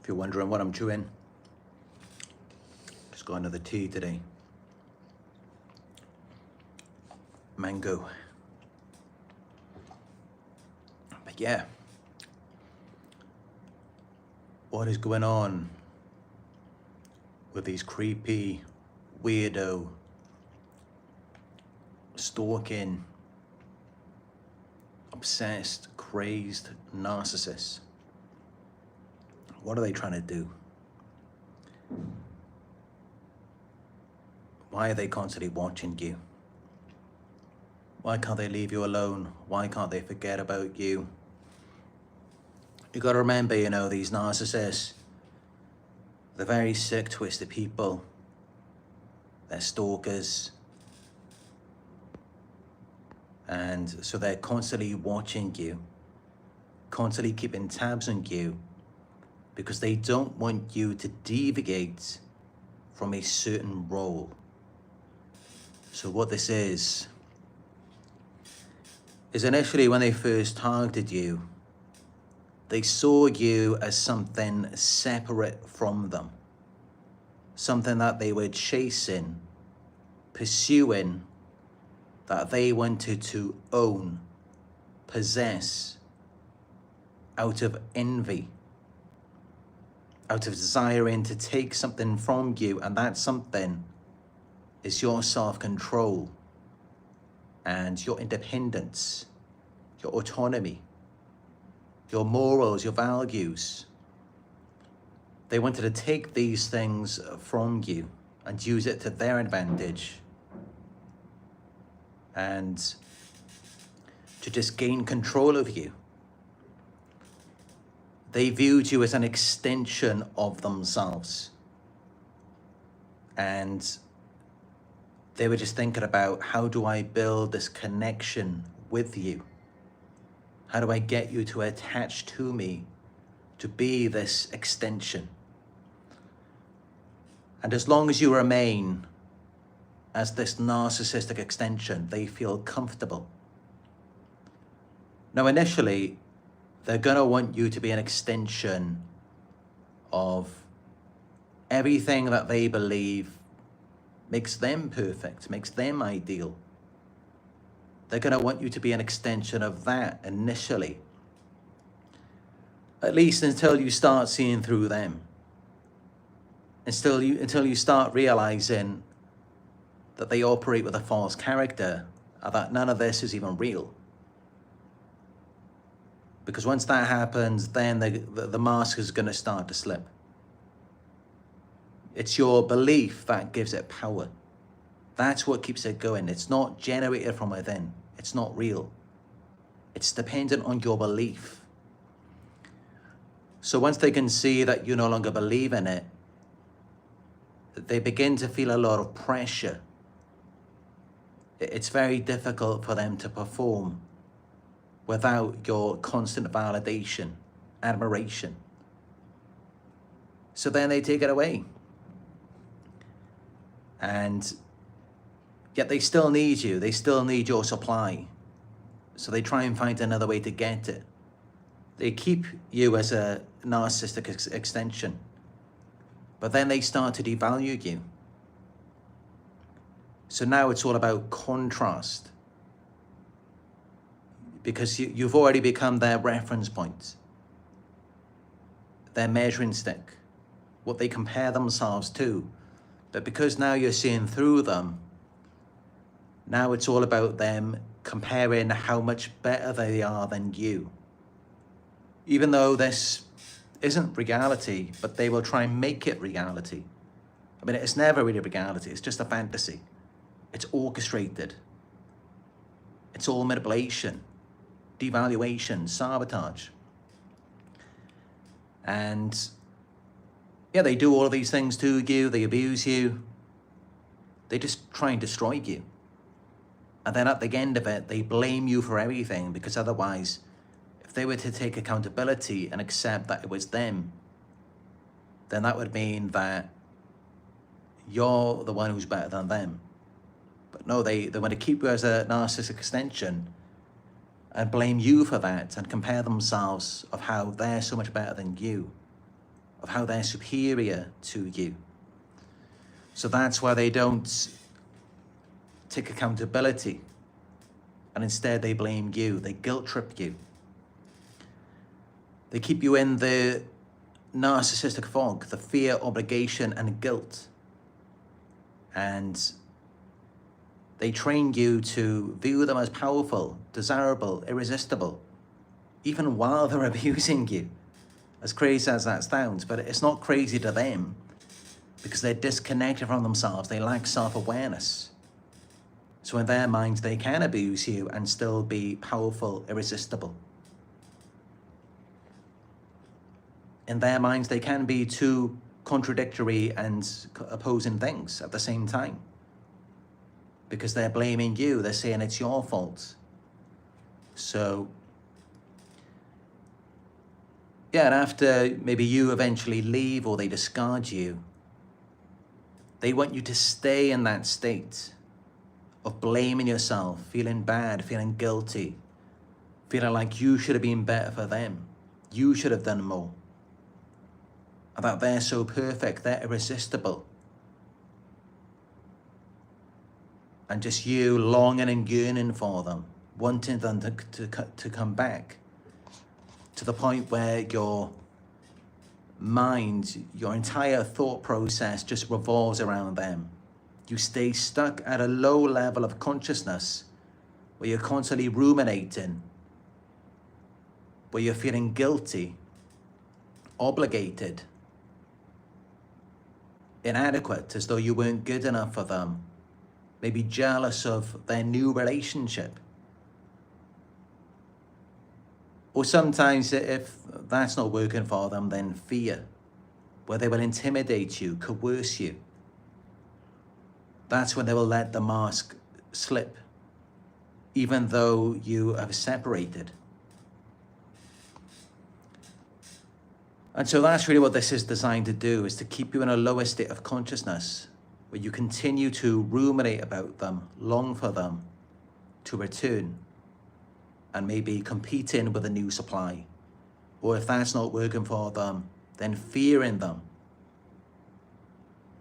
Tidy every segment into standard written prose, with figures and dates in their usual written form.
If you're wondering what I'm chewing, just got another tea today. Mango. But yeah, what is going on with these creepy, weirdo, stalking, obsessed, crazed narcissists? What are they trying to do? Why are they constantly watching you? Why can't they leave you alone? Why can't they forget about you? You gotta remember, these narcissists, they're very sick, twisted people. They're stalkers. And so they're constantly watching you, constantly keeping tabs on you, because they don't want you to deviate from a certain role. So what this is initially when they first targeted you, they saw you as something separate from them, something that they were chasing, pursuing, that they wanted to own, possess, out of envy, out of desiring to take something from you, and that something is your self-control and your independence, your autonomy, your morals, your values. They wanted to take these things from you and use it to their advantage, and to just gain control of you. They viewed you as an extension of themselves. And they were just thinking about, how do I build this connection with you? How do I get you to attach to me, to be this extension? And as long as you remain as this narcissistic extension, they feel comfortable. Now, initially, they're gonna want you to be an extension of everything that they believe makes them perfect, makes them ideal. They're gonna want you to be an extension of that initially, at least until you start seeing through them. Until you start realizing that they operate with a false character, and that none of this is even real. Because once that happens, then the mask is gonna start to slip. It's your belief that gives it power. That's what keeps it going. It's not generated from within. It's not real. It's dependent on your belief. So once they can see that you no longer believe in it, they begin to feel a lot of pressure. It's very difficult for them to perform without your constant validation, admiration. So then they take it away. And yet they still need you. They still need your supply. So they try and find another way to get it. They keep you as a narcissistic extension, but then they start to devalue you. So now it's all about contrast, because you've already become their reference point, their measuring stick, what they compare themselves to. But because now you're seeing through them, now it's all about them comparing how much better they are than you. Even though this isn't reality, but they will try and make it reality. I mean, it's never really reality, it's just a fantasy. It's orchestrated. It's all manipulation, devaluation, sabotage. And yeah, they do all of these things to you, they abuse you. They just try and destroy you. And then at the end of it, they blame you for everything, because otherwise, if they were to take accountability and accept that it was them, then that would mean that you're the one who's better than them. But no, they want to keep you as a narcissistic extension and blame you for that and compare themselves of how they're so much better than you. of how they're superior to you. So that's why they don't take accountability, and instead they blame you, they guilt trip you. They keep you in the narcissistic fog, the fear, obligation, and guilt. And they train you to view them as powerful, desirable, irresistible, even while they're abusing you. As crazy as that sounds, but it's not crazy to them because they're disconnected from themselves. They lack self-awareness. So in their minds, they can abuse you and still be powerful, irresistible. In their minds, they can be two contradictory and opposing things at the same time. Because they're blaming you, they're saying it's your fault. So, yeah, and after maybe you eventually leave or they discard you, they want you to stay in that state of blaming yourself, feeling bad, feeling guilty, feeling like you should have been better for them. You should have done more. And that they're so perfect, they're irresistible. And just you longing and yearning for them, wanting them to come back, to the point where your mind, your entire thought process just revolves around them. You stay stuck at a low level of consciousness where you're constantly ruminating, where you're feeling guilty, obligated, inadequate, as though you weren't good enough for them. Maybe jealous of their new relationship. Or sometimes if that's not working for them, then fear, where they will intimidate you, coerce you. That's when they will let the mask slip, even though you have separated. And so that's really what this is designed to do, is to keep you in a lower state of consciousness, where you continue to ruminate about them, long for them to return, and maybe competing with a new supply. Or if that's not working for them, then fearing them.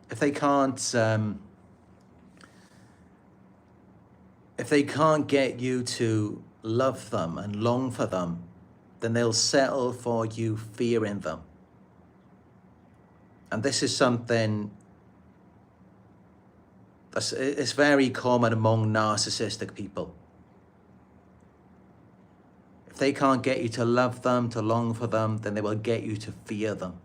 If they can't get you to love them and long for them, then they'll settle for you fearing them. And this is something it's very common among narcissistic people. If they can't get you to love them, to long for them, then they will get you to fear them.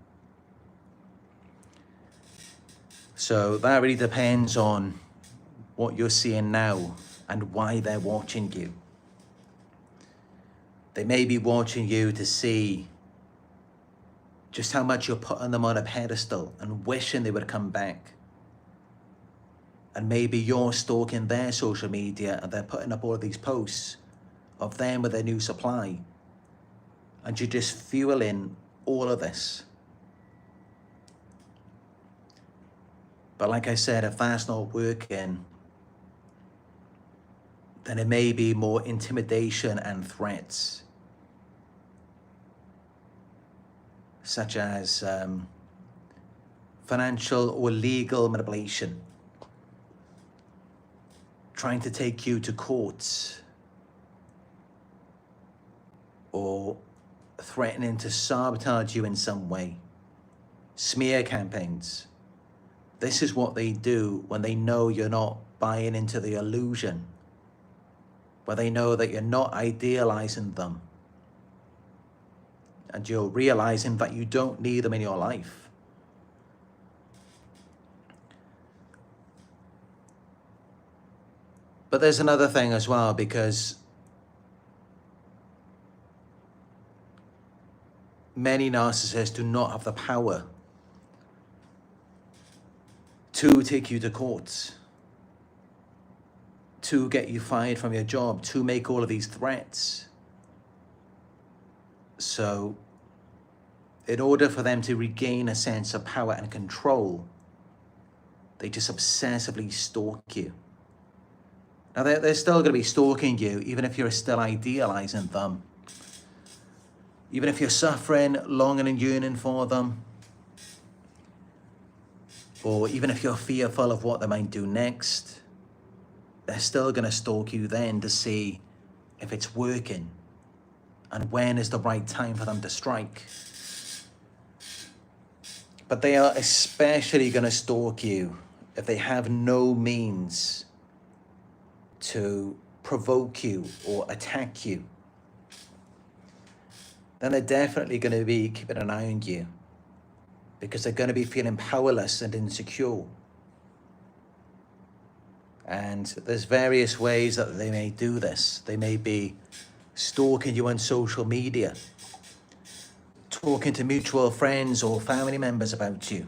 So that really depends on what you're seeing now and why they're watching you. They may be watching you to see just how much you're putting them on a pedestal and wishing they would come back. And maybe you're stalking their social media and they're putting up all of these posts of them with their new supply. And you're just fueling all of this. But like I said, if that's not working, then it may be more intimidation and threats, such as financial or legal manipulation, trying to take you to court, or threatening to sabotage you in some way, smear campaigns. This is what they do when they know you're not buying into the illusion, where they know that you're not idealizing them and you're realizing that you don't need them in your life. But there's another thing as well, because many narcissists do not have the power to take you to court, to get you fired from your job, to make all of these threats. So in order for them to regain a sense of power and control, they just obsessively stalk you. Now they're still going to be stalking you, even if you're still idealizing them, even if you're suffering, longing and yearning for them. Or even if you're fearful of what they might do next, they're still going to stalk you then to see if it's working and when is the right time for them to strike. But they are especially going to stalk you if they have no means to provoke you or attack you. Then they're definitely going to be keeping an eye on you because they're going to be feeling powerless and insecure. And there's various ways that they may do this. They may be stalking you on social media, talking to mutual friends or family members about you,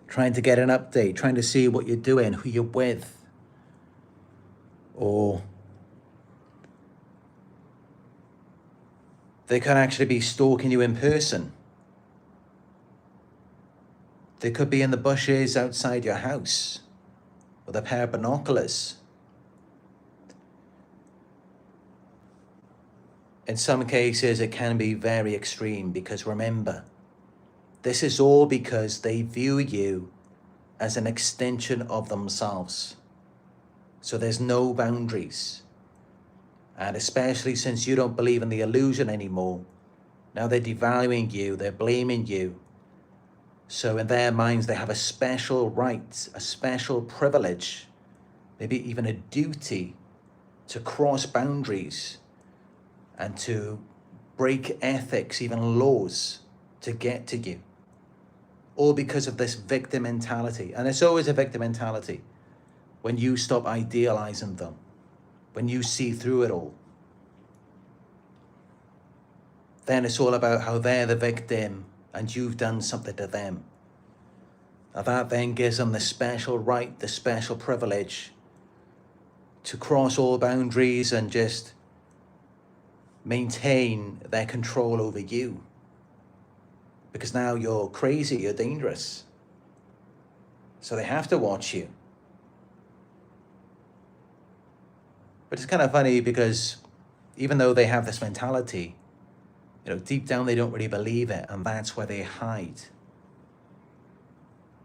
trying to get an update, trying to see what you're doing, who you're with, or they could actually be stalking you in person. They could be in the bushes outside your house with a pair of binoculars. In some cases, it can be very extreme because remember, this is all because they view you as an extension of themselves. So there's no boundaries. And especially since you don't believe in the illusion anymore, now they're devaluing you, they're blaming you. So in their minds, they have a special right, a special privilege, maybe even a duty to cross boundaries and to break ethics, even laws, to get to you. All because of this victim mentality. And it's always a victim mentality when you stop idealizing them, when you see through it all. Then it's all about how they're the victim and you've done something to them. Now that then gives them the special right, the special privilege to cross all boundaries and just maintain their control over you. Because now you're crazy, you're dangerous. So they have to watch you. But it's kind of funny because even though they have this mentality, deep down they don't really believe it, and that's where they hide.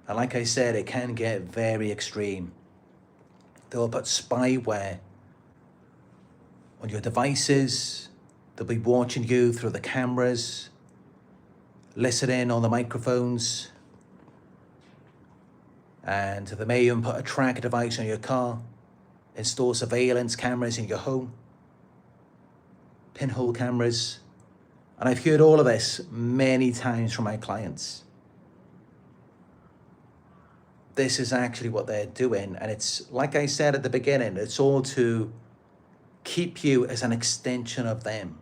And like I said, it can get very extreme. They'll put spyware on your devices. They'll be watching you through the cameras, listening on the microphones, and they may even put a tracker device on your car, install surveillance cameras in your home, pinhole cameras. And I've heard all of this many times from my clients. This is actually what they're doing. And it's, like I said at the beginning, it's all to keep you as an extension of them.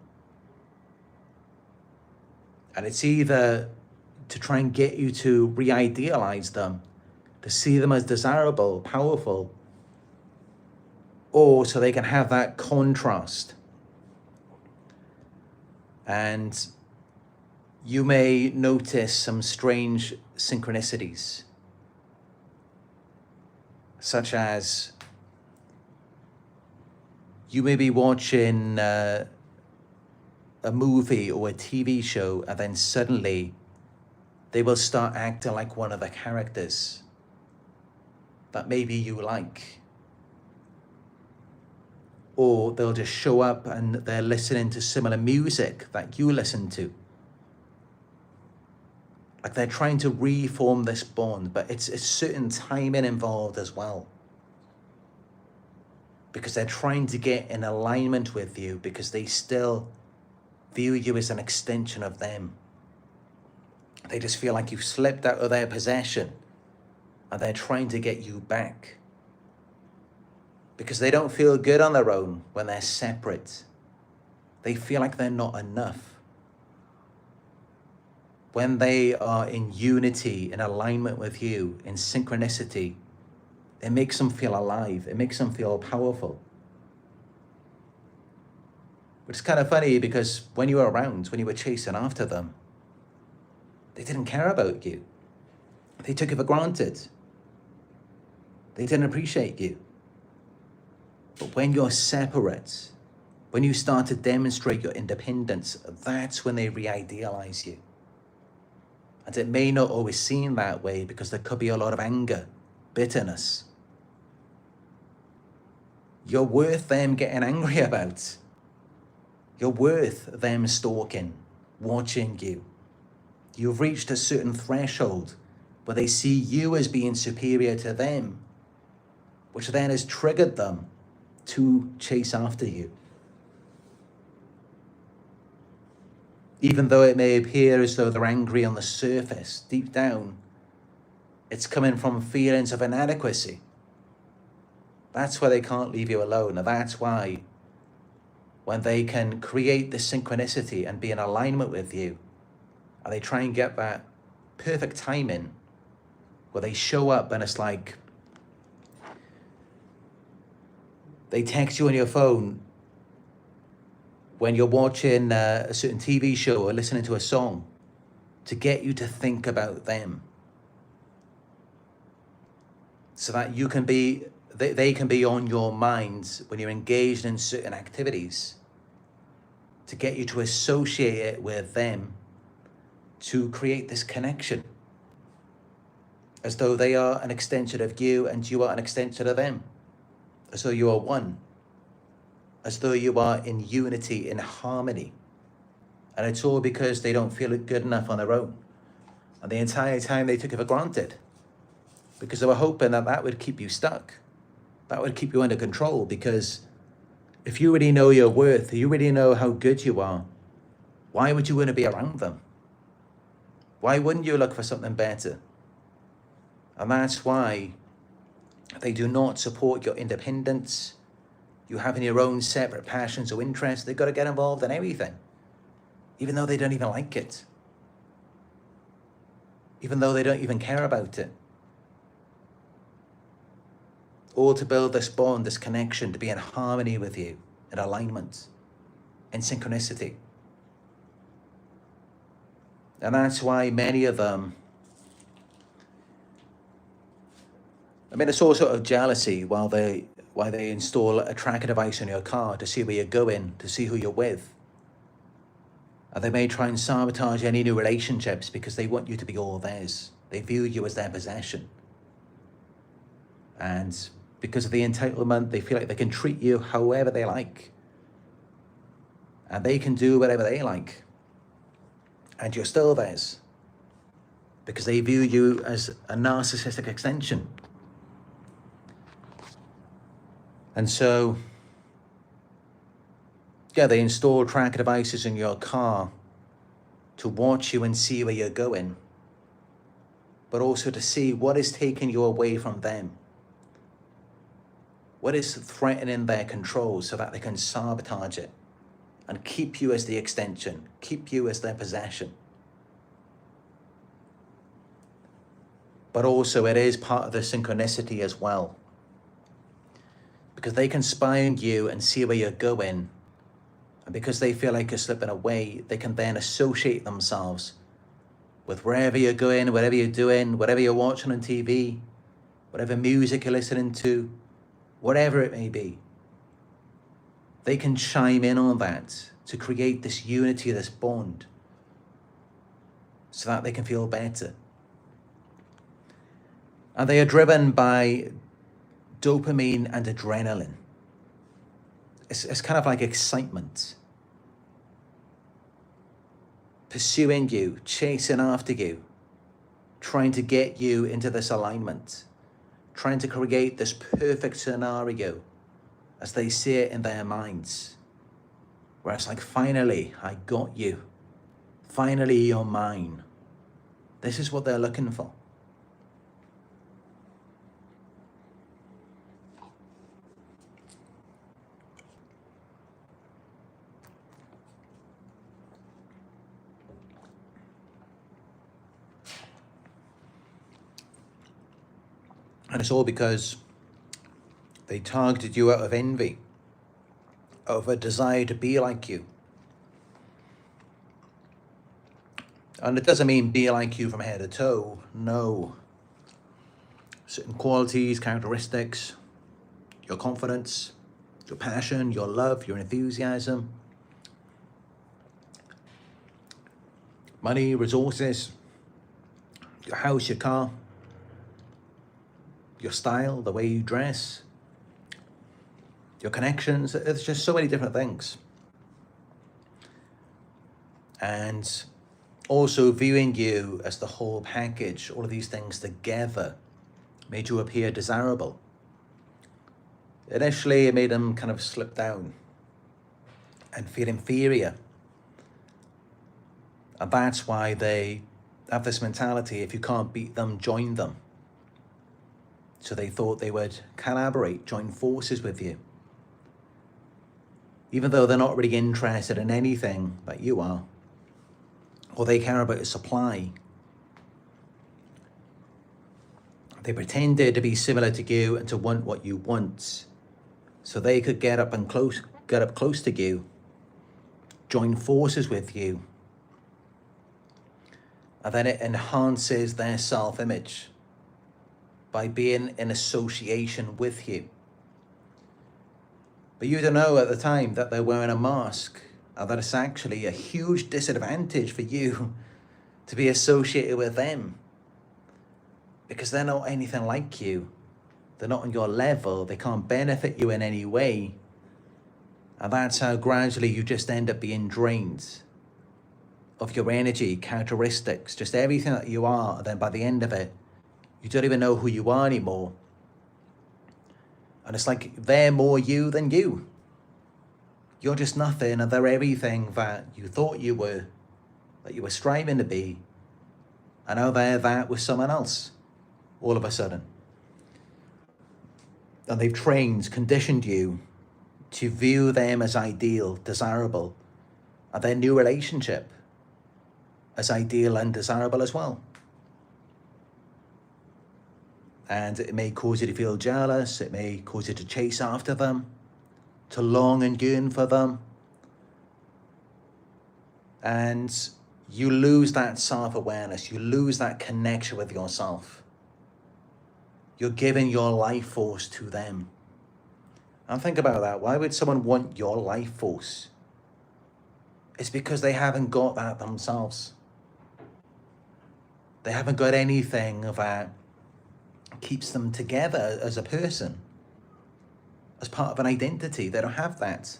And it's either to try and get you to re-idealize them, to see them as desirable, powerful, or so they can have that contrast. And you may notice some strange synchronicities, such as you may be watching a movie or a TV show, and then suddenly they will start acting like one of the characters that maybe you like. Or they'll just show up and they're listening to similar music that you listen to. Like they're trying to reform this bond, but it's a certain timing involved as well. Because they're trying to get in alignment with you because they still view you as an extension of them. They just feel like you've slipped out of their possession and they're trying to get you back. Because they don't feel good on their own when they're separate. They feel like they're not enough. When they are in unity, in alignment with you, in synchronicity, it makes them feel alive. It makes them feel powerful. Which is kind of funny because when you were around, when you were chasing after them, they didn't care about you. They took you for granted. They didn't appreciate you. But when you're separate, when you start to demonstrate your independence, that's when they re-idealize you. And it may not always seem that way because there could be a lot of anger, bitterness. You're worth them getting angry about. You're worth them stalking, watching you. You've reached a certain threshold where they see you as being superior to them, which then has triggered them to chase after you. Even though it may appear as though they're angry on the surface, deep down, it's coming from feelings of inadequacy. That's why they can't leave you alone. And that's why when they can create this synchronicity and be in alignment with you, and they try and get that perfect timing where they show up and it's like, they text you on your phone when you're watching a certain TV show or listening to a song to get you to think about them, so that you can be, they can be on your minds when you're engaged in certain activities, to get you to associate it with them, to create this connection, as though they are an extension of you and you are an extension of them, as though you are one, as though you are in unity, in harmony. And it's all because they don't feel good enough on their own. And the entire time they took it for granted, because they were hoping that that would keep you stuck. That would keep you under control, because if you really know your worth, you really know how good you are, why would you want to be around them? Why wouldn't you look for something better? And that's why they do not support your independence, you having your own separate passions or interests. They've got to get involved in everything, even though they don't even like it, even though they don't even care about it. All to build this bond, this connection, to be in harmony with you, in alignment, in synchronicity. And that's why many of them, I mean, it's all sort of jealousy why they install a tracker device in your car to see where you're going, to see who you're with. And they may try and sabotage any new relationships because they want you to be all theirs. They view you as their possession. And because of the entitlement, they feel like they can treat you however they like. And they can do whatever they like. And you're still theirs, because they view you as a narcissistic extension. And so, yeah, they install tracker devices in your car to watch you and see where you're going, but also to see what is taking you away from them. What is threatening their control, so that they can sabotage it and keep you as the extension, keep you as their possession. But also it is part of the synchronicity as well, because they can spy on you and see where you're going. And because they feel like you're slipping away, they can then associate themselves with wherever you're going, whatever you're doing, whatever you're watching on TV, whatever music you're listening to, whatever it may be. They can chime in on that to create this unity, this bond, so that they can feel better. And they are driven by dopamine and adrenaline. It's kind of like excitement. Pursuing you, chasing after you, trying to get you into this alignment, trying to create this perfect scenario as they see it in their minds, where it's like, finally, I got you. Finally, you're mine. This is what they're looking for. And it's all because they targeted you out of envy, out of a desire to be like you. And it doesn't mean be like you from head to toe, no. Certain qualities, characteristics, your confidence, your passion, your love, your enthusiasm, money, resources, your house, your car, your style, the way you dress, your connections. There's just so many different things. And also viewing you as the whole package, all of these things together made you appear desirable. Initially, it made them kind of slip down and feel inferior. And that's why they have this mentality, if you can't beat them, join them. So they thought they would collaborate, join forces with you. Even though they're not really interested in anything that you are, or they care about a supply. They pretended to be similar to you and to want what you want, so they could get up close to you, join forces with you, and then it enhances their self-image by being in association with you. But you don't know at the time that they're wearing a mask, and that it's actually a huge disadvantage for you to be associated with them, because they're not anything like you. They're not on your level. They can't benefit you in any way. And that's how gradually you just end up being drained of your energy, characteristics, just everything that you are. And then by the end of it, you don't even know who you are anymore. And it's like they're more you than you. You're just nothing, and they're everything that you thought you were, that you were striving to be. And now they're that with someone else, all of a sudden. And they've trained, conditioned you to view them as ideal, desirable, and their new relationship as ideal and desirable as well. And it may cause you to feel jealous, it may cause you to chase after them, to long and yearn for them. And you lose that self-awareness, you lose that connection with yourself. You're giving your life force to them. And think about that. Why would someone want your life force? It's because they haven't got that themselves. They haven't got anything that keeps them together as a person, as part of an identity. They don't have that.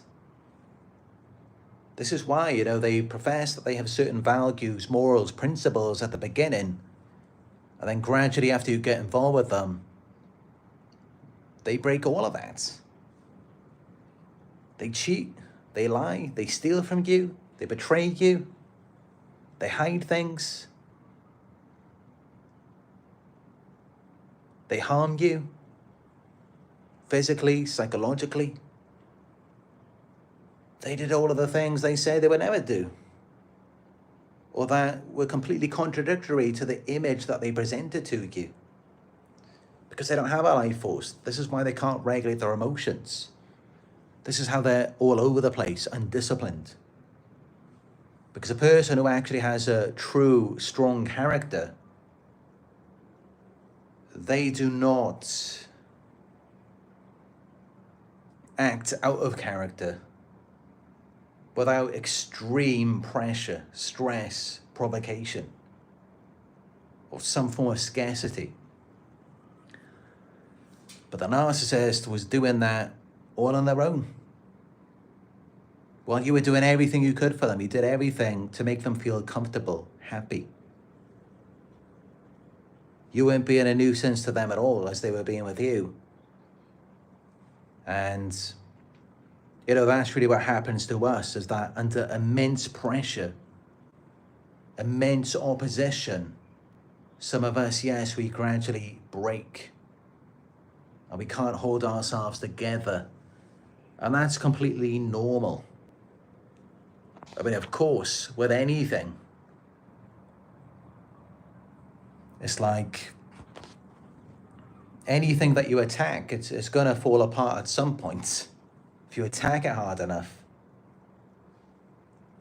This is why, they profess that they have certain values, morals, principles at the beginning, and then gradually after you get involved with them, they break all of that. They cheat, they lie, they steal from you, they betray you, they hide things, they harm you, physically, psychologically. They did all of the things they said they would never do, or that were completely contradictory to the image that they presented to you, because they don't have a life force. This is why they can't regulate their emotions. This is how they're all over the place, undisciplined. Because a person who actually has a true, strong character, they do not act out of character without extreme pressure, stress, provocation, or some form of scarcity. But the narcissist was doing that all on their own. While you were doing everything you could for them, you did everything to make them feel comfortable, happy. You weren't being a nuisance to them at all as they were being with you. And, that's really what happens to us, is that under immense pressure, immense opposition, some of us, yes, we gradually break. And we can't hold ourselves together. And that's completely normal. I mean, of course, with anything, it's like anything that you attack, it's going to fall apart at some point if you attack it hard enough.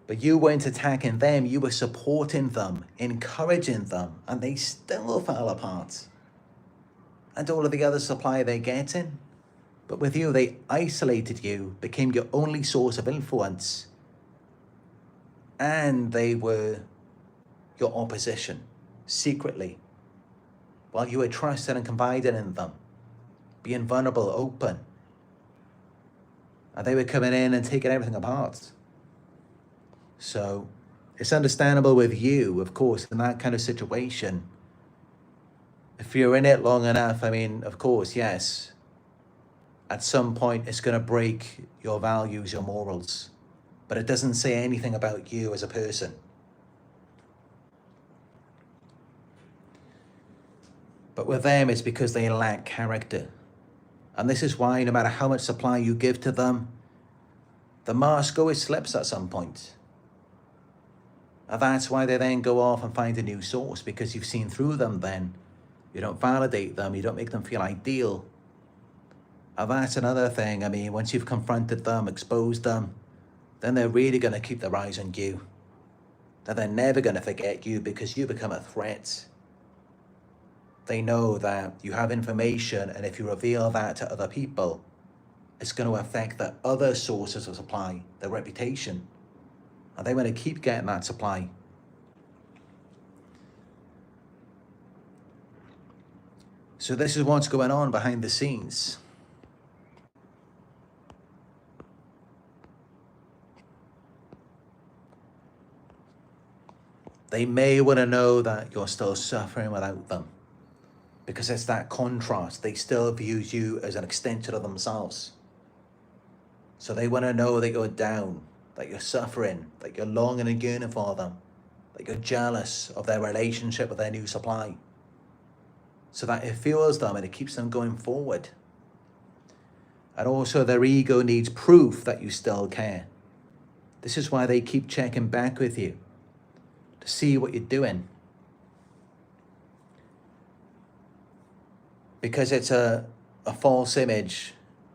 But you weren't attacking them, you were supporting them, encouraging them, and they still fell apart. And all of the other supply they're getting. But with you, they isolated you, became your only source of influence. And they were your opposition, secretly, while you were trusting and confiding in them, being vulnerable, open. And they were coming in and taking everything apart. So it's understandable with you, of course, in that kind of situation. If you're in it long enough, I mean, of course, yes, at some point it's going to break your values, your morals. But it doesn't say anything about you as a person. But with them, it's because they lack character. And this is why no matter how much supply you give to them, the mask always slips at some point. And that's why they then go off and find a new source, because you've seen through them then. You don't validate them, you don't make them feel ideal. And that's another thing. I mean, once you've confronted them, exposed them, then they're really going to keep their eyes on you. Then they're never going to forget you because you become a threat. They know that you have information, and if you reveal that to other people, it's going to affect the other sources of supply, their reputation. And they want to keep getting that supply. So this is what's going on behind the scenes. They may want to know that you're still suffering without them, because it's that contrast. They still view you as an extension of themselves. So they want to know that you're down, that you're suffering, that you're longing and yearning for them, that you're jealous of their relationship with their new supply. So that it fuels them and it keeps them going forward. And also their ego needs proof that you still care. This is why they keep checking back with you, to see what you're doing. Because it's a false image,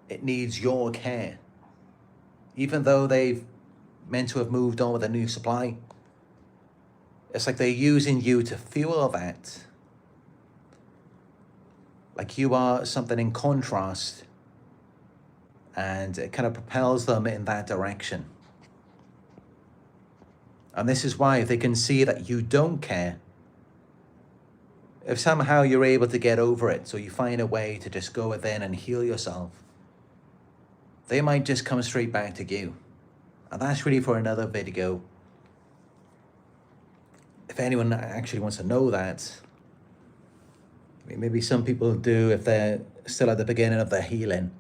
it needs your care. Even though they've meant to have moved on with a new supply, it's like they're using you to fuel that. Like you are something in contrast, and it kind of propels them in that direction. And this is why, if they can see that you don't care, if somehow you're able to get over it, so you find a way to just go within and heal yourself, they might just come straight back to you. And that's really for another video. If anyone actually wants to know that, I mean, maybe some people do if they're still at the beginning of their healing.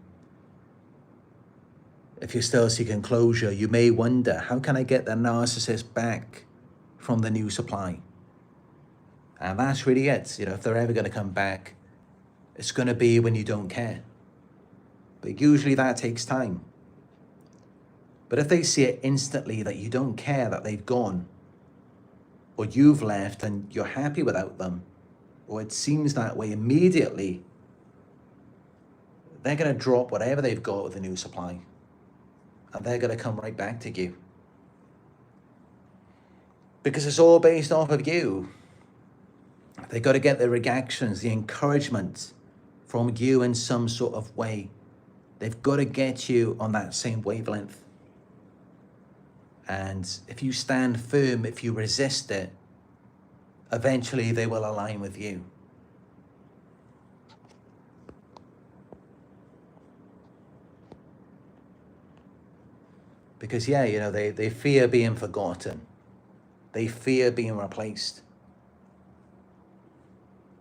If you're still seeking closure, you may wonder, how can I get the narcissist back from the new supply? And that's really it. You know, if they're ever going to come back, it's going to be when you don't care. But usually that takes time. But if they see it instantly that you don't care, that they've gone, or you've left and you're happy without them, or it seems that way immediately, they're going to drop whatever they've got with the new supply. And they're going to come right back to you. Because it's all based off of you. They've got to get the reactions, the encouragement from you in some sort of way. They've got to get you on that same wavelength. And if you stand firm, if you resist it, eventually they will align with you. Because yeah, you know, they fear being forgotten. They fear being replaced.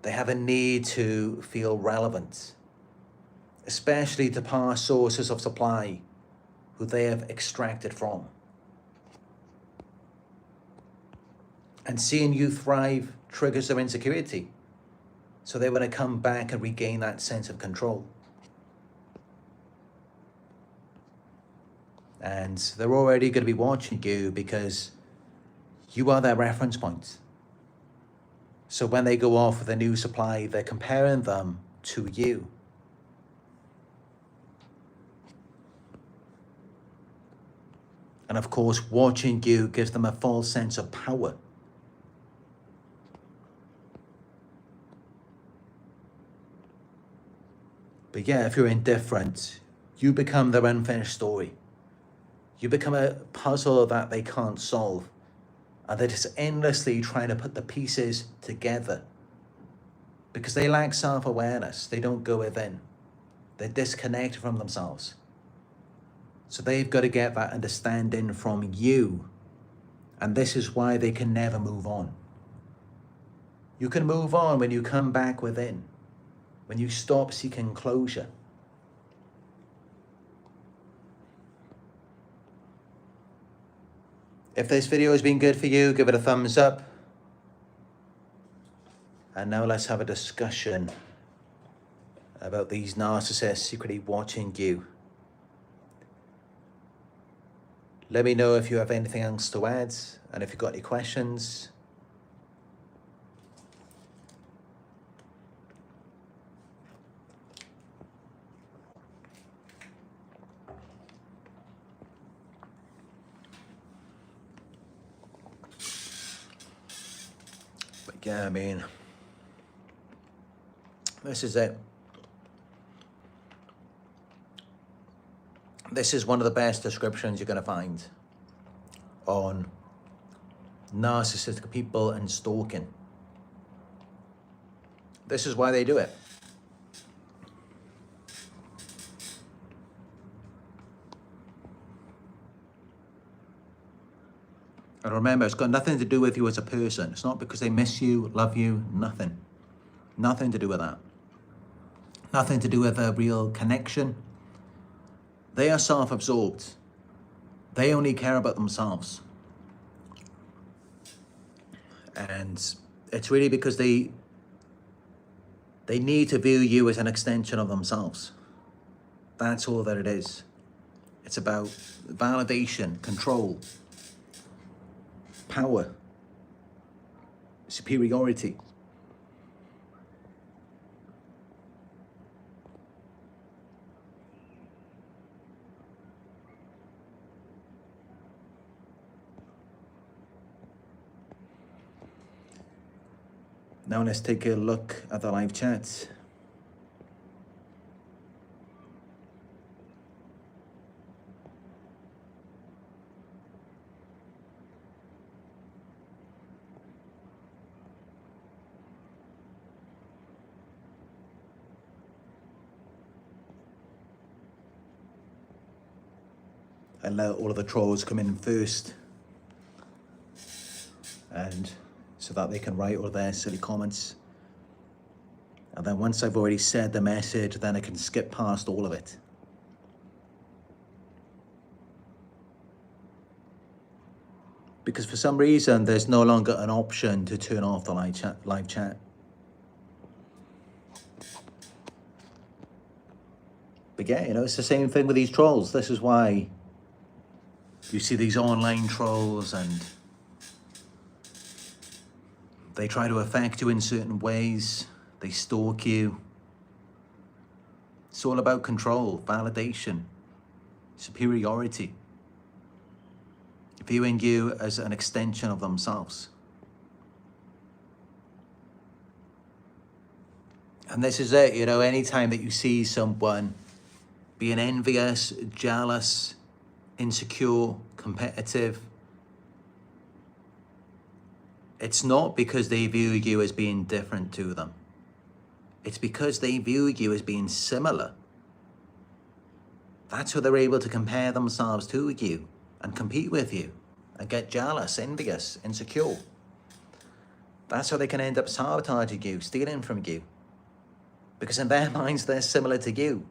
They have a need to feel relevant, especially to past sources of supply who they have extracted from. And seeing you thrive triggers their insecurity. So they want to come back and regain that sense of control. And they're already going to be watching you because you are their reference point. So when they go off with a new supply, they're comparing them to you. And of course, watching you gives them a false sense of power. But yeah, if you're indifferent, you become their unfinished story. You become a puzzle that they can't solve. And they're just endlessly trying to put the pieces together. because they lack self-awareness. They don't go within. They're disconnected from themselves. So they've got to get that understanding from you. And this is why they can never move on. You can move on when you come back within, when you stop seeking closure. If this video has been good for you, give it a thumbs up. And now let's have a discussion about these narcissists secretly watching you. Let me know if you have anything else to add, and if you've got any questions. But yeah, I mean, this is it. This is one of the best descriptions you're going to find on narcissistic people and stalking. This is why they do it. And remember, it's got nothing to do with you as a person. It's not because they miss you, love you, nothing. Nothing to do with that. Nothing to do with a real connection. They are self-absorbed. They only care about themselves. And it's really because they need to view you as an extension of themselves. That's all that it is. It's about validation, control, power, superiority. Now let's take a look at the live chat. And let all of the trolls come in first, and so that they can write all their silly comments. And then once I've already said the message, then I can skip past all of it. Because for some reason, there's no longer an option to turn off the live chat. But yeah, you know, it's the same thing with these trolls. This is why you see these online trolls, and they try to affect you in certain ways. They stalk you. It's all about control, validation, superiority. Viewing you as an extension of themselves. And this is it, you know, anytime that you see someone being envious, jealous, insecure, competitive, it's not because they view you as being different to them. It's because they view you as being similar. That's how they're able to compare themselves to you and compete with you and get jealous, envious, insecure. That's how they can end up sabotaging you, stealing from you. Because in their minds, they're similar to you.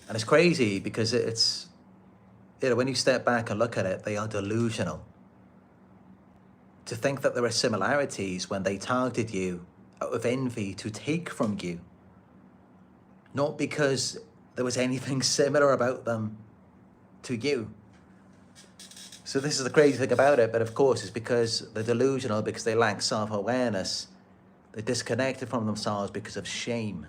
And it's crazy because it's, you know, when you step back and look at it, they are delusional. To think that there are similarities when they targeted you out of envy to take from you. Not because there was anything similar about them to you. So this is the crazy thing about it, but of course it's because they're delusional, because they lack self-awareness. They're disconnected from themselves because of shame.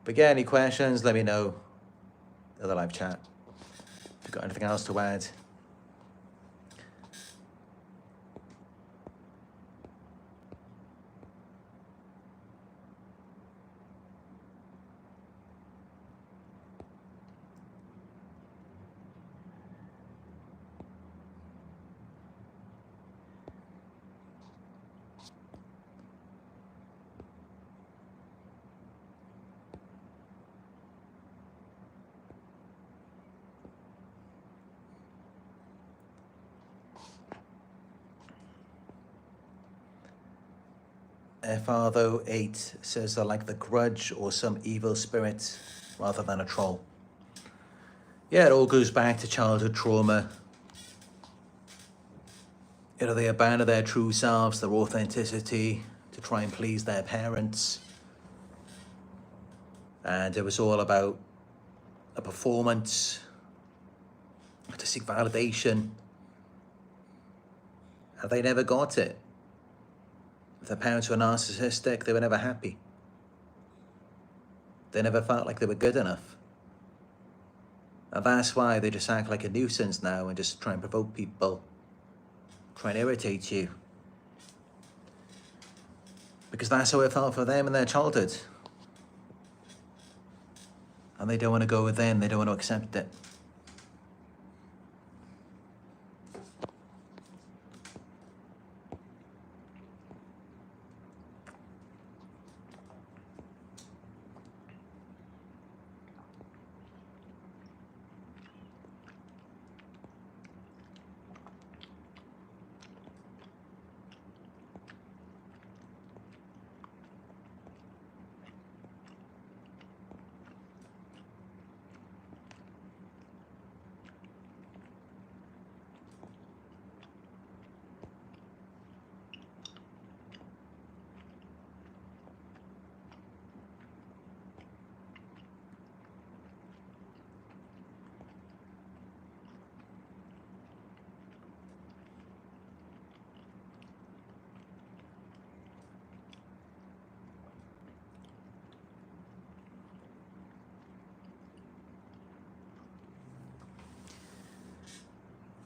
But yeah, any questions, let me know. Other live chat. If you've got anything else to add. FR8 says they're like the grudge or some evil spirit rather than a troll. Yeah, it all goes back to childhood trauma. You know, they abandon their true selves, their authenticity to try and please their parents. And it was all about a performance, to seek validation. And they never got it. If their parents were narcissistic, they were never happy. They never felt like they were good enough. And that's why they just act like a nuisance now and just try and provoke people, try and irritate you. Because that's how it felt for them in their childhood. And they don't want to go within, they don't want to accept it.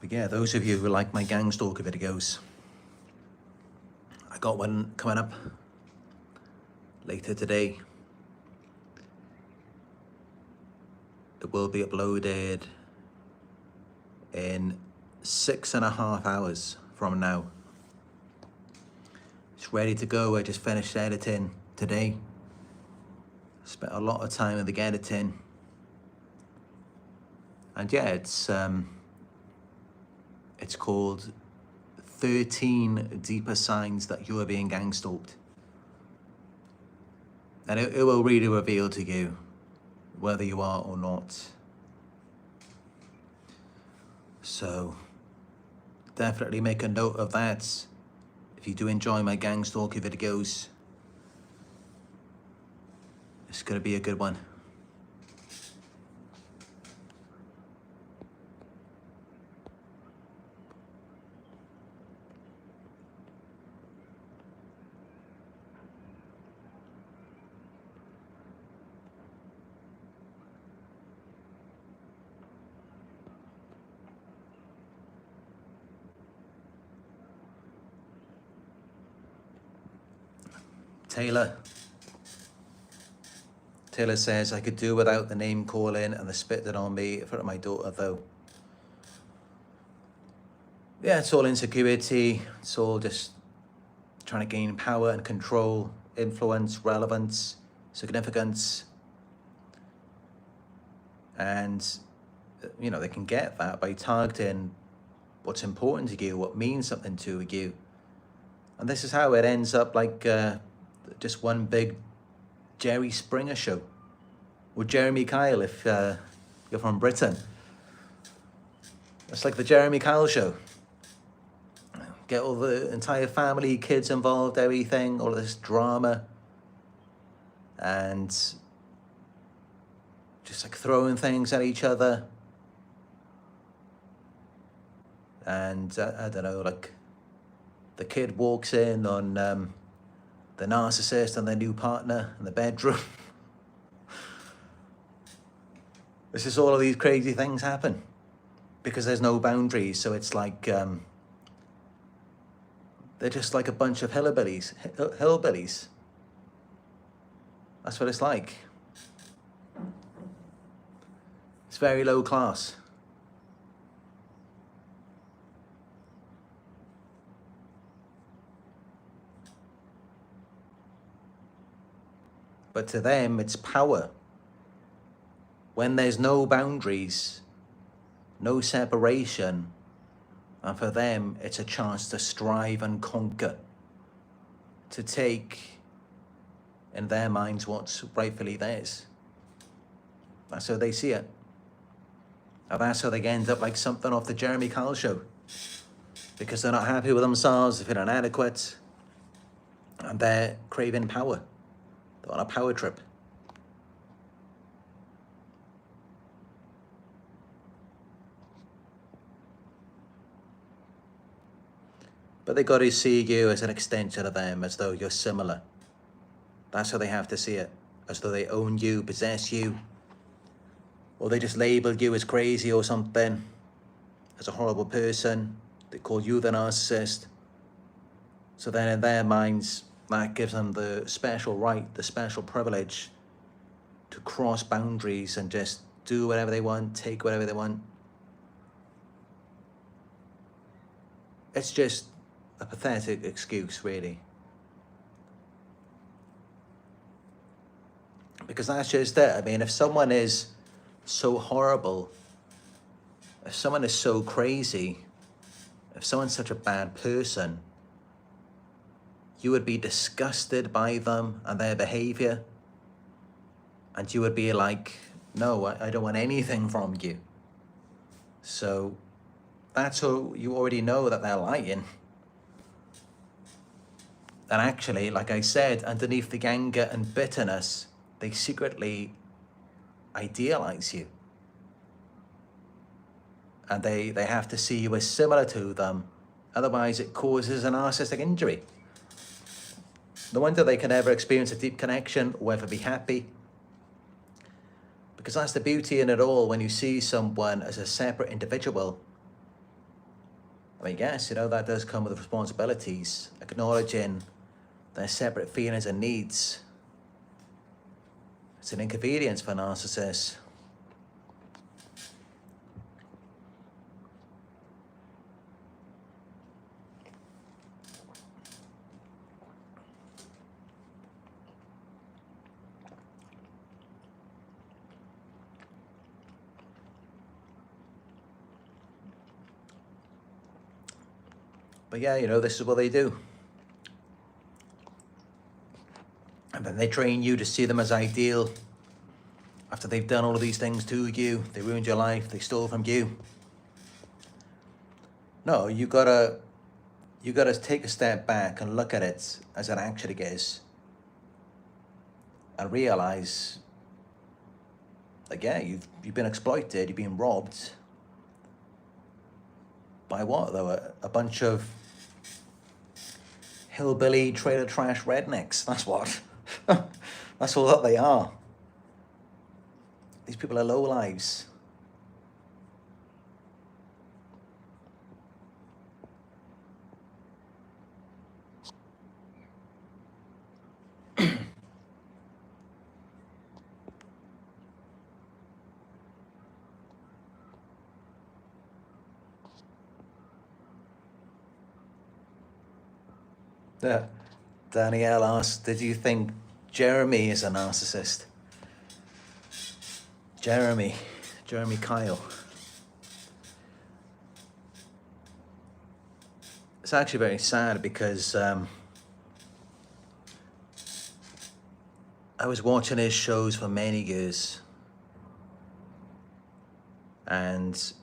But yeah, those of you who like my gang stalker videos, I got one coming up later today. It will be uploaded in 6.5 hours from now. It's ready to go. I just finished editing today. Spent a lot of time in the editing. And yeah, it's called 13 Deeper Signs That You Are Being Gang Stalked. And it will really reveal to you whether you are or not. So definitely make a note of that. If you do enjoy my gang stalker videos, it's going to be a good one. Taylor says, I could do without the name calling and the spitting on me in front of my daughter though. Yeah, it's all insecurity. It's all just trying to gain power and control, influence, relevance, significance. And, you know, they can get that by targeting what's important to you, what means something to you. And this is how it ends up like just one big Jerry Springer show, or Jeremy Kyle if you're from Britain. It's like the Jeremy Kyle show. Get all the entire family, kids involved, everything, all of this drama, and just like throwing things at each other. And I don't know, like the kid walks in on the narcissist and their new partner in the bedroom. This is all of these crazy things happen because there's no boundaries. So it's like they're just like a bunch of hillbillies. That's what it's like. It's very low class. But to them, it's power. When there's no boundaries, no separation, and for them, it's a chance to strive and conquer, to take, in their minds, what's rightfully theirs. That's how they see it. And that's how they end up like something off the Jeremy Kyle show. Because they're not happy with themselves, they feel inadequate, and they're craving power. They're on a power trip. But they got to see you as an extension of them, as though you're similar. That's how they have to see it. As though they own you, possess you. Or they just label you as crazy or something, as a horrible person. They call you the narcissist. So then in their minds, that gives them the special right, the special privilege to cross boundaries and just do whatever they want, take whatever they want. It's just a pathetic excuse, really. Because that's just it. I mean, if someone is so horrible, if someone is so crazy, if someone's such a bad person, you would be disgusted by them and their behavior. And you would be like, no, I don't want anything from you. So that's how you already know that they're lying. And actually, like I said, underneath the anger and bitterness, they secretly idealize you. And they have to see you as similar to them. Otherwise, it causes a narcissistic injury. No wonder they can never experience a deep connection or ever be happy. Because that's the beauty in it all, when you see someone as a separate individual. I mean, yes, that does come with responsibilities, acknowledging their separate feelings and needs. It's an inconvenience for narcissists. But yeah, this is what they do. And then they train you to see them as ideal. After they've done all of these things to you, they ruined your life, they stole from you. No, you gotta take a step back and look at it as it actually is. And realize, like, yeah, you've been exploited, you've been robbed. By what, though? A bunch of hillbilly trailer trash rednecks. That's what. That's all that they are. These people are lowlives. Danielle asked, did you think Jeremy is a narcissist? Jeremy Kyle. It's actually very sad because I was watching his shows for many years, and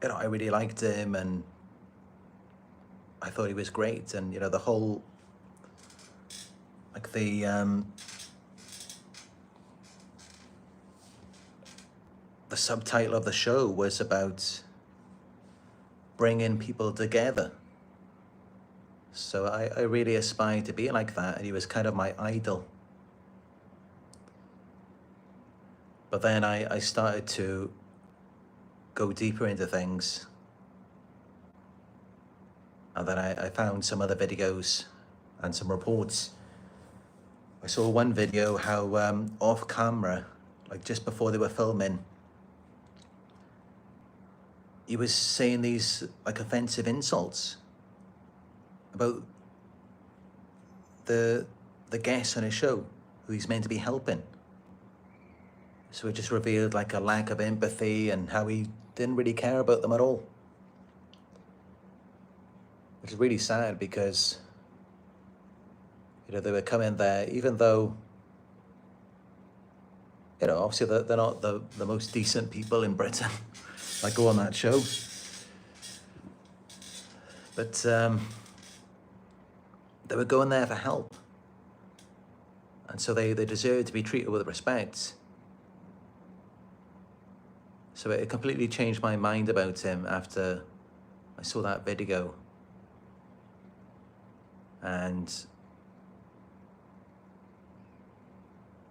I really liked him, and I thought he was great. And the whole, like, the subtitle of the show was about bringing people together. So I really aspired to be like that, and he was kind of my idol. But then I started to go deeper into things. And then I found some other videos and some reports. I saw one video how off camera, like just before they were filming, he was saying these like offensive insults about the guest on his show who he's meant to be helping. So it just revealed like a lack of empathy and how he didn't really care about them at all. Which is really sad because, you know, they were coming there, even though, you know, obviously they're not the most decent people in Britain that go on that show. But they were going there for help. And so they deserve to be treated with respect. So it completely changed my mind about him after I saw that video. And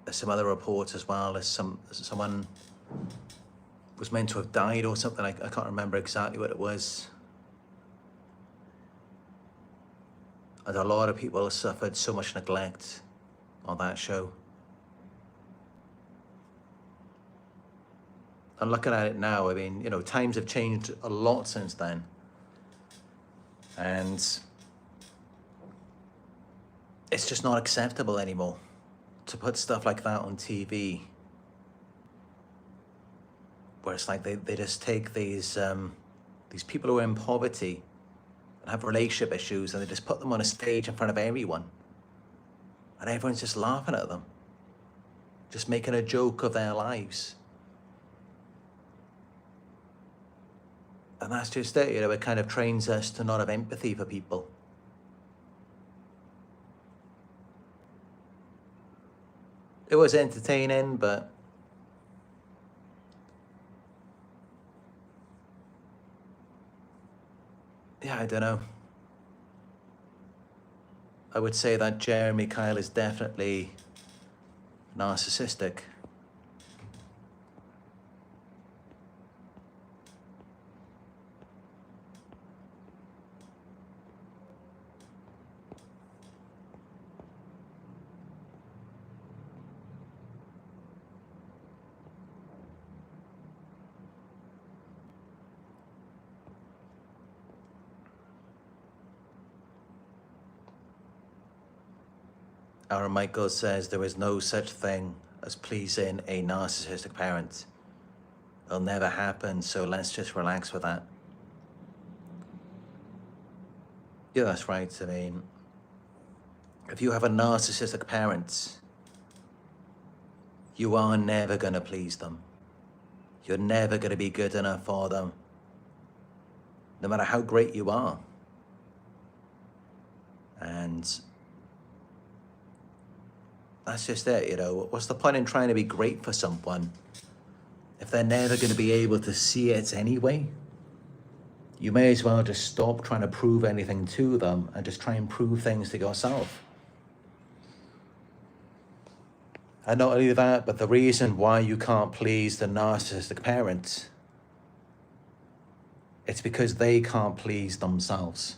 there's some other reports as well. As someone was meant to have died or something. I can't remember exactly what it was. And a lot of people suffered so much neglect on that show. And looking at it now, I mean, you know, times have changed a lot since then. And it's just not acceptable anymore to put stuff like that on TV. Where it's like they just take these people who are in poverty and have relationship issues, and they just put them on a stage in front of everyone. And everyone's just laughing at them. Just making a joke of their lives. And that's just it, you know, it kind of trains us to not have empathy for people. It was entertaining, but yeah, I don't know. I would say that Jeremy Kyle is definitely narcissistic. Aaron Michael says there is no such thing as pleasing a narcissistic parent. It'll never happen, so let's just relax with that. Yeah, that's right. I mean, if you have a narcissistic parent, you are never going to please them. You're never going to be good enough for them, no matter how great you are. And that's just it, you know. What's the point in trying to be great for someone if they're never going to be able to see it anyway? You may as well just stop trying to prove anything to them and just try and prove things to yourself. And not only that, but the reason why you can't please the narcissistic parent, it's because they can't please themselves.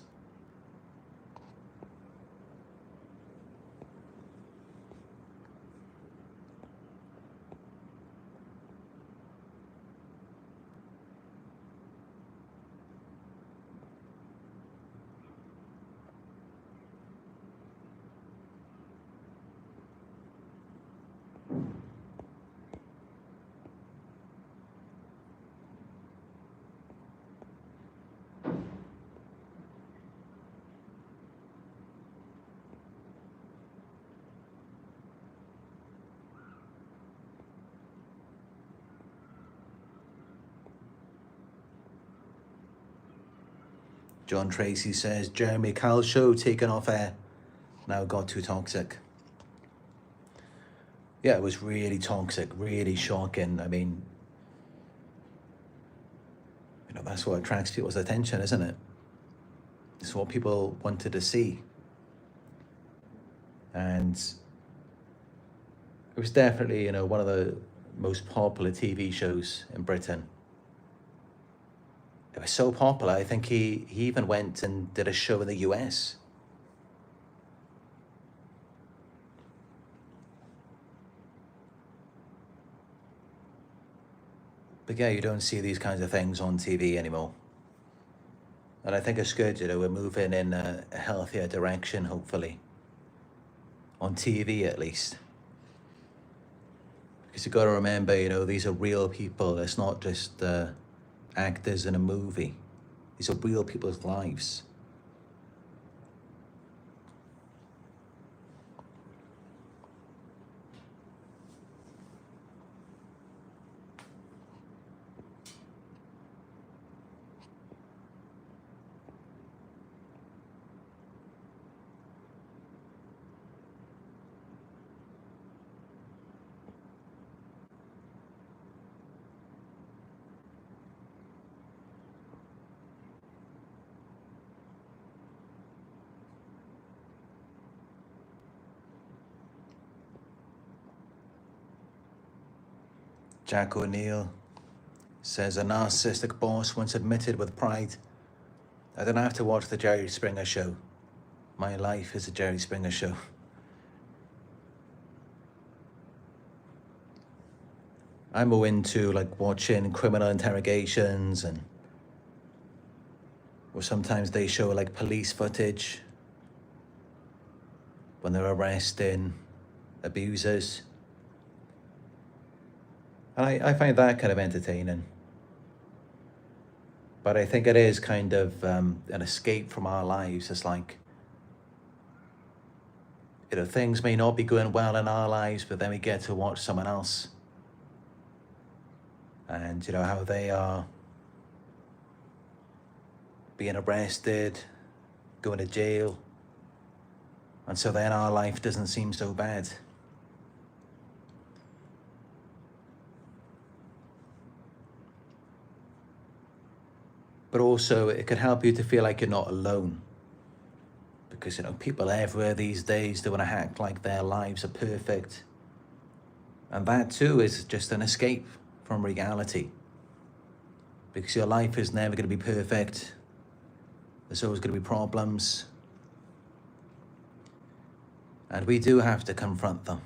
John Tracy says, Jeremy Kyle's show taken off air. Now got too toxic. Yeah, it was really toxic, really shocking. I mean, you know, that's what attracts people's attention, isn't it? It's what people wanted to see. And it was definitely, you know, one of most popular TV shows in Britain. It was so popular, I think he even went and did a show in the US. But yeah, you don't see these kinds of things on TV anymore. And I think it's good, we're moving in a healthier direction, hopefully. On TV, at least. Because you've got to remember, these are real people. It's not just actors in a movie. These are real people's lives. Jack O'Neill says, a narcissistic boss once admitted with pride, I don't have to watch the Jerry Springer show. My life is a Jerry Springer show. I'm more into watching criminal interrogations or sometimes they show police footage when they're arresting abusers. And I find that kind of entertaining. But I think it is kind of an escape from our lives. It's things may not be going well in our lives, but then we get to watch someone else. And how they are being arrested, going to jail. And so then our life doesn't seem so bad. But also it could help you to feel like you're not alone. Because people everywhere these days, they want to act like their lives are perfect. And that too is just an escape from reality. Because your life is never going to be perfect. There's always going to be problems. And we do have to confront them.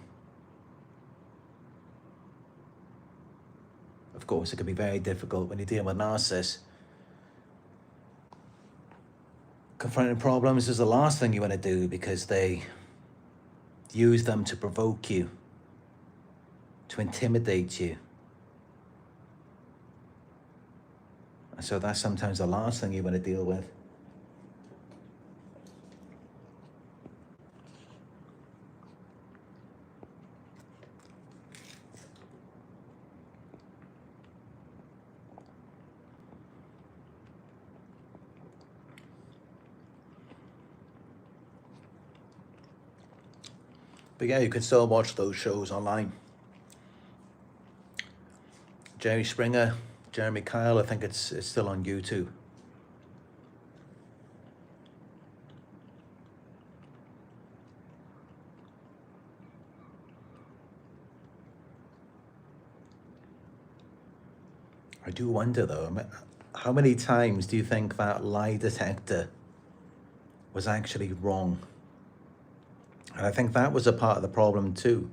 Of course, it can be very difficult when you're dealing with narcissists. Confronting problems is the last thing you want to do because they use them to provoke you, to intimidate you. And so that's sometimes the last thing you want to deal with. But yeah, you can still watch those shows online. Jerry Springer, Jeremy Kyle, I think it's still on YouTube. I do wonder though, how many times do you think that lie detector was actually wrong? And I think that was a part of the problem too,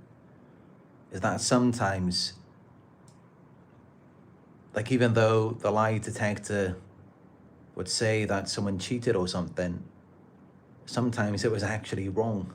is that sometimes, even though the lie detector would say that someone cheated or something, sometimes it was actually wrong.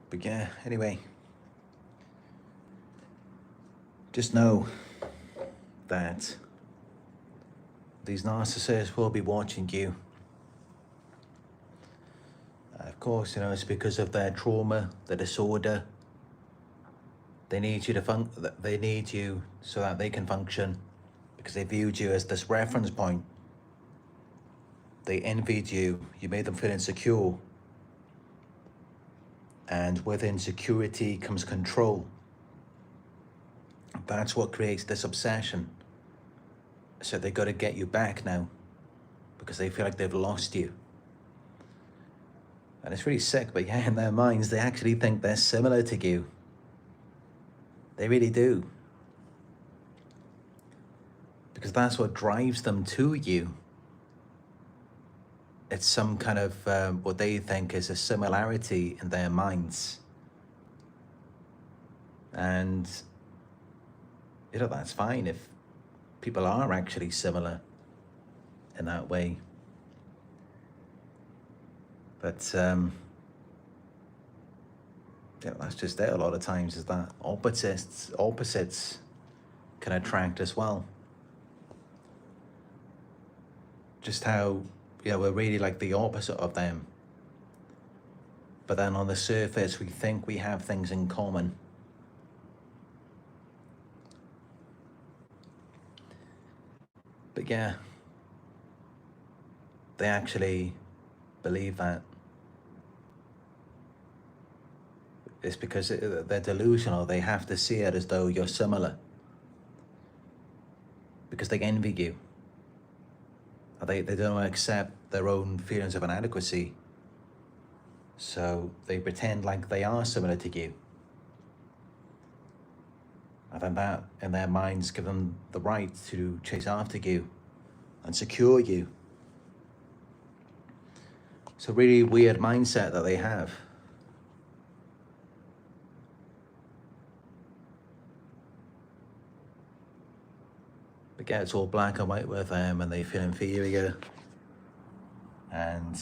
But yeah, anyway, just know that these narcissists will be watching you. Of course, you know, it's because of their trauma, their disorder. They need you to they need you so that they can function, because they viewed you as this reference point. They envied you, you made them feel insecure. And with insecurity comes control. That's what creates this obsession. So they got to get you back now, because they feel like they've lost you. And it's really sick, but yeah, in their minds, they actually think they're similar to you. They really do. Because that's what drives them to you. It's some kind of what they think is a similarity in their minds. And, you know, that's fine if people are actually similar in that way. But, you know, that's just it a lot of times, is that opposites can attract as well. Just how, you know, we're really like the opposite of them. But then on the surface, we think we have things in common. But yeah, they actually believe that. It's because they're delusional. They have to see it as though you're similar, because they envy you. They don't accept their own feelings of inadequacy. So they pretend like they are similar to you. And then that, in their minds, give them the right to chase after you and secure you. It's a really weird mindset that they have. But yeah, it's all black and white with them, and they feel inferior. And,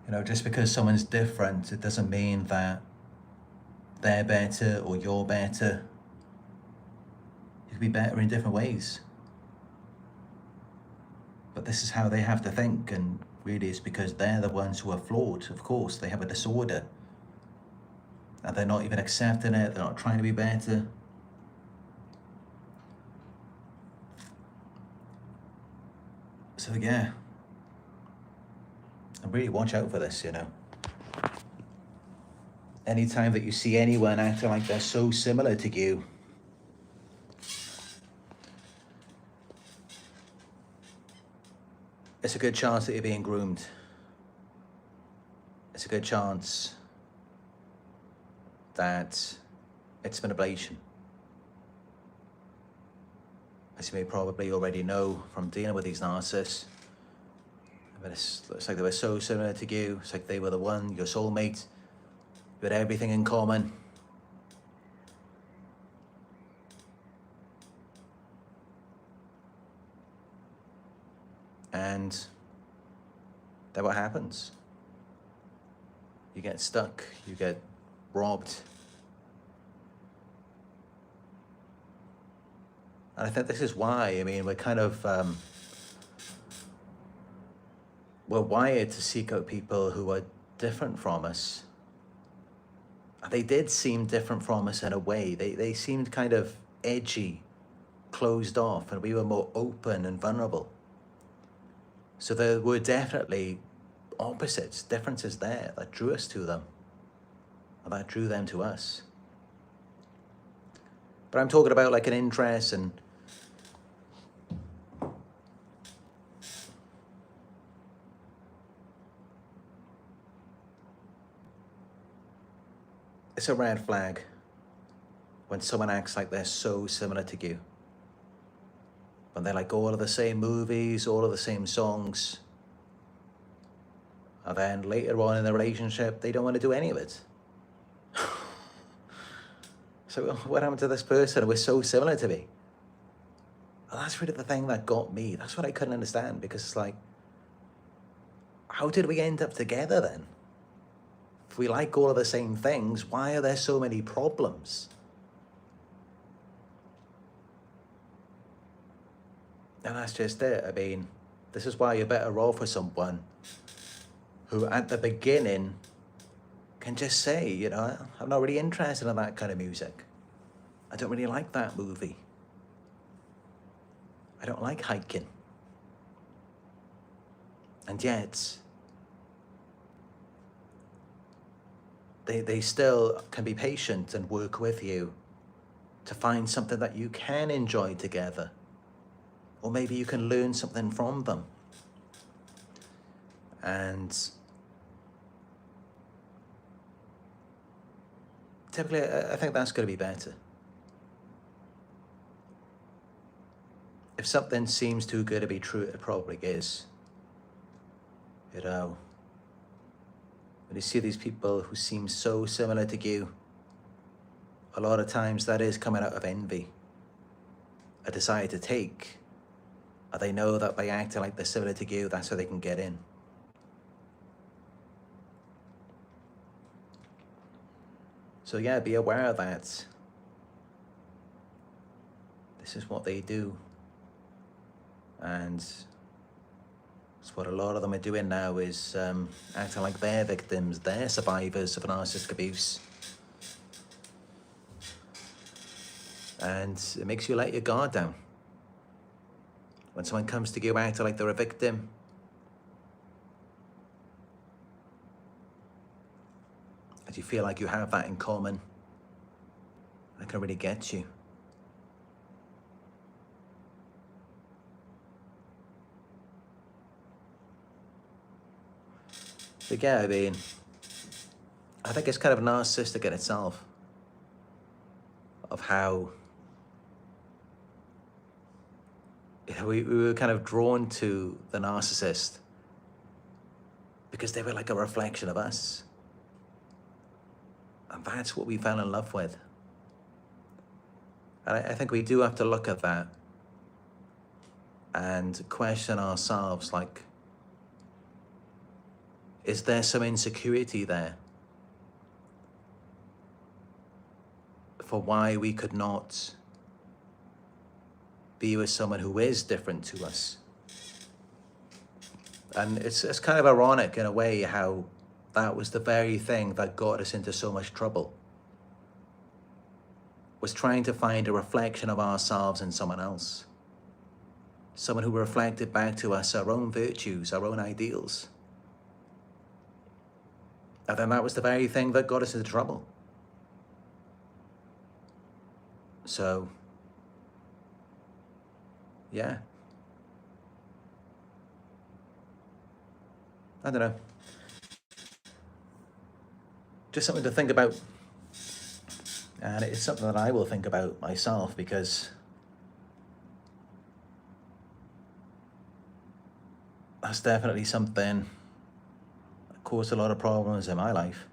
you know, just because someone's different, it doesn't mean that they're better or you're better. You could be better in different ways. But this is how they have to think, and really it's because they're the ones who are flawed. Of course, they have a disorder. And they're not even accepting it, they're not trying to be better. So yeah, and really watch out for this, you know. Anytime that you see anyone acting like they're so similar to you, it's a good chance that you're being groomed. It's a good chance that it's manipulation. As you may probably already know from dealing with these narcissists, but it's like they were so similar to you. It's like they were the one, your soulmate. You had everything in common. And then what happens? You get stuck, you get robbed. And I think this is why, I mean, we're kind of, we're wired to seek out people who are different from us. And they did seem different from us in a way. They seemed kind of edgy, closed off, and we were more open and vulnerable. So there were definitely opposites, differences there that drew us to them, and that drew them to us. But I'm talking about like an interest and it's a red flag when someone acts like they're so similar to you. When they're like all of the same movies, all of the same songs. And then later on in the relationship, they don't want to do any of it. So what happened to this person? We're so similar to me. And that's really the thing that got me. That's what I couldn't understand, because it's like, how did we end up together then? If we like all of the same things, why are there so many problems? And that's just it. I mean, this is why you're better off with someone who at the beginning can just say, you know, I'm not really interested in that kind of music. I don't really like that movie. I don't like hiking. And yet, they still can be patient and work with you to find something that you can enjoy together. Or maybe you can learn something from them. And typically, I think that's going to be better. If something seems too good to be true, it probably is. You know, when you see these people who seem so similar to you, a lot of times that is coming out of envy, a desire to take. Or they know that by acting like they're similar to you, that's how they can get in. So yeah, be aware of that. This is what they do. And it's what a lot of them are doing now, is acting like they're victims, they're survivors of narcissistic abuse. And it makes you let your guard down. When someone comes to you acting like they're a victim, and you feel like you have that in common, that can really get you. But yeah, I mean, I think it's kind of narcissistic in itself, of how we were kind of drawn to the narcissist because they were like a reflection of us. And that's what we fell in love with. And I think we do have to look at that and question ourselves, like, is there some insecurity there for why we could not be with someone who is different to us? And it's kind of ironic in a way how that was the very thing that got us into so much trouble, was trying to find a reflection of ourselves in someone else. Someone who reflected back to us our own virtues, our own ideals. And then that was the very thing that got us into trouble. So, yeah. I don't know. Just something to think about. And it's something that I will think about myself, because that's definitely something that caused a lot of problems in my life.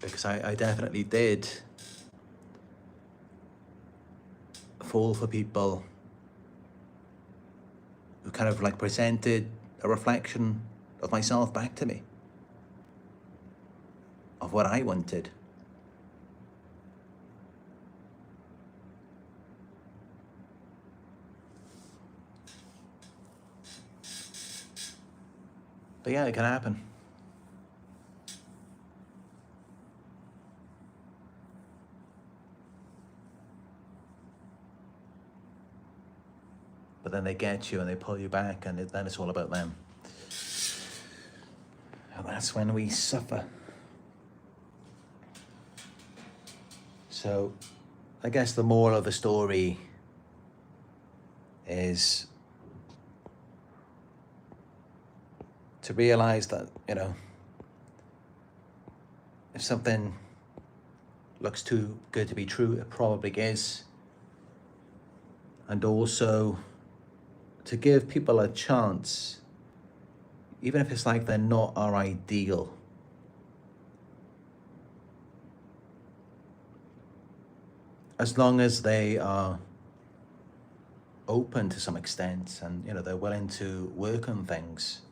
Because I definitely did fall for people who kind of like presented a reflection of myself back to me, of what I wanted. But yeah, it can happen. But then they get you and they pull you back, and then it's all about them. And that's when we suffer. So I guess the moral of the story is to realize that, you know, if something looks too good to be true, it probably is. And also to give people a chance, even if it's like they're not our ideal. As long as they are open to some extent and, you know, they're willing to work on things,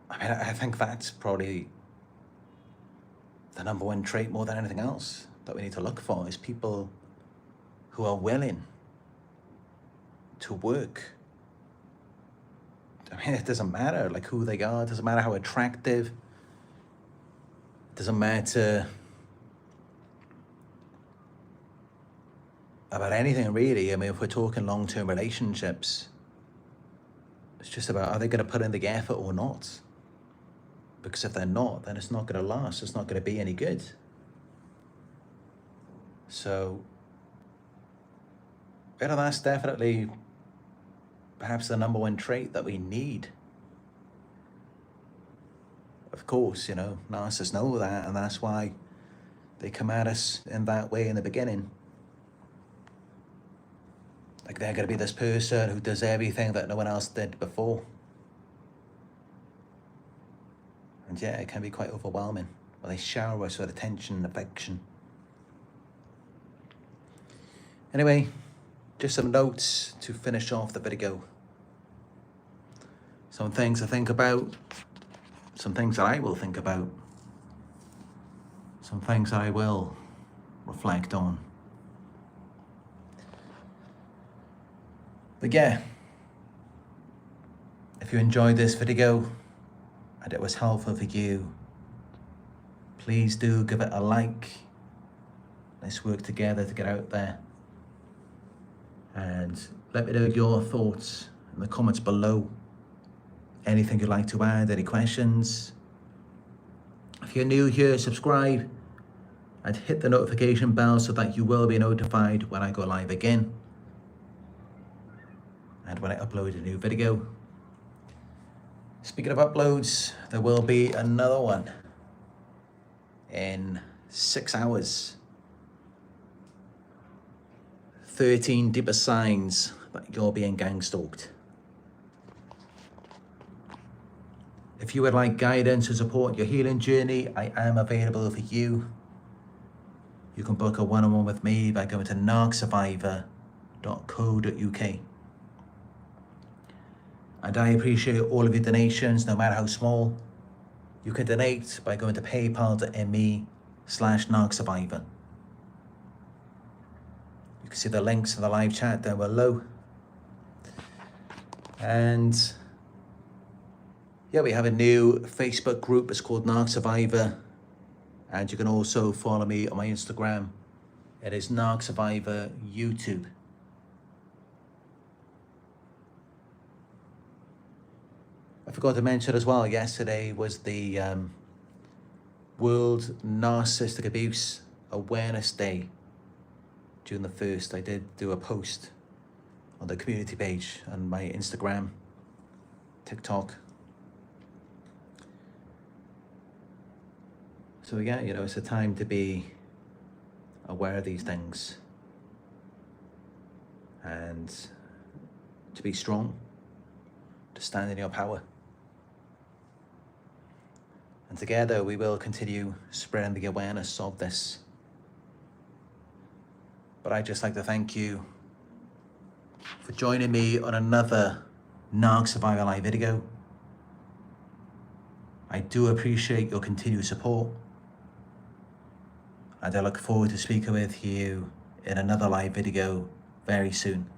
I mean, I think that's probably the number one trait more than anything else that we need to look for, is people who are willing to work. I mean, it doesn't matter like who they are, it doesn't matter how attractive, it doesn't matter about anything really. I mean, if we're talking long-term relationships, it's just about, are they going to put in the effort or not? Because if they're not, then it's not going to last. It's not going to be any good. So, that's definitely perhaps the number one trait that we need. Of course, narcissists know that, and that's why they come at us in that way in the beginning. Like they're going to be this person who does everything that no one else did before. And yeah, it can be quite overwhelming when they shower us with attention and affection. Anyway, just some notes to finish off the video. Some things to think about, some things that I will think about, some things I will reflect on. But yeah, if you enjoyed this video and it was helpful for you, please do give it a like. Let's work together to get out there. And let me know your thoughts in the comments below. Anything you'd like to add, any questions. If you're new here, subscribe and hit the notification bell so that you will be notified when I go live again and when I upload a new video. Speaking of uploads, there will be another one in 6 hours. 13 deeper signs that you're being gang stalked. If you would like guidance to support your healing journey, I am available for you. You can book a one-on-one with me by going to narcsurvivor.co.uk. And I appreciate all of your donations, no matter how small. You can donate by going to paypal.me/narcsurvivor. You can see the links in the live chat down below. And yeah, we have a new Facebook group. It's called Narc Survivor. And you can also follow me on my Instagram. It is Narc Survivor YouTube. I forgot to mention as well, yesterday was the World Narcissistic Abuse Awareness Day. June the 1st, I did do a post on the community page on my Instagram, TikTok. So yeah, it's a time to be aware of these things and to be strong, to stand in your power. And together we will continue spreading the awareness of this. But I'd just like to thank you for joining me on another Narc Survivor live video. I do appreciate your continued support. And I look forward to speaking with you in another live video very soon.